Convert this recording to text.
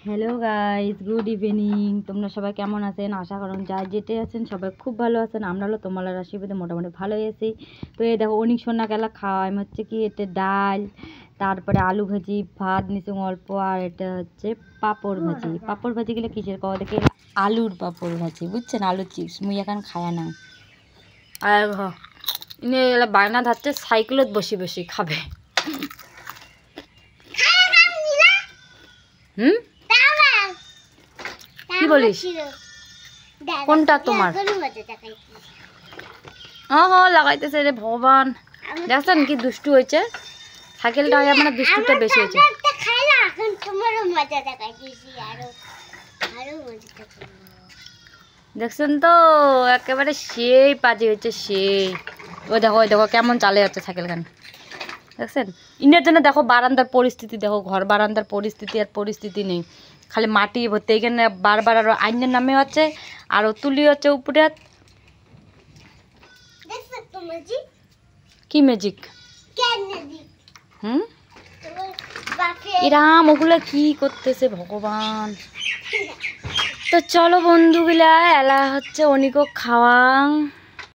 Hello guys, good evening. তোমরা সবাই কেমন আছেন? আশা করুন যাই যেতে আছেন সবাই খুব ভালো আছেন। আমরাও তোমার আশীর্বাদে মোটামুটি ভালোই আছি। তো এই দেখো অনেক সোনা গেলা খাওয়া হচ্ছে কি, এতে ডাল, তারপরে আলু ভাজি, ভাত নিচে অল্প, আর এটা হচ্ছে পাঁপড় ভাজি। পাঁপড় ভাজি গেলে কিসের খাওয়া দেখে, আলুর পাঁপড় ভাজি, বুঝছেন, আলুর চিপস। মুই এখন খায়া না। আর ইনে বায়না ধাচ্ছে সাইকেলত বসে বসে খাবে। হুম, কি বলিস? কোনটা তোমার? লাগাইতেছে রে ভগবান। দেখছেন কি দুষ্টু হয়েছে সাইকেলটা, মানে দুষ্টুটা বেশি হয়েছে। দেখছেন তো একেবারে সেই পাজি হয়েছে, সেই। ওই দেখো, ওই দেখো কেমন চালে যাচ্ছে সাইকেলখান, দেখছেন? ইনের জন্য দেখো বারান্দার পরিস্থিতি, দেখো ঘর বারান্দার পরিস্থিতি আর পরিস্থিতি নেই, খালি মাটি ভর্তি। এখানে বারবার আরো আইনের নামে হচ্ছে, আরো তুলি হচ্ছে উপরে। কি ম্যাজিক? হুম, ইরাম ওগুলা কি করতেছে ভগবান। তো চলো বন্ধুগুলা, এলা হচ্ছে অনেক খাওয়া।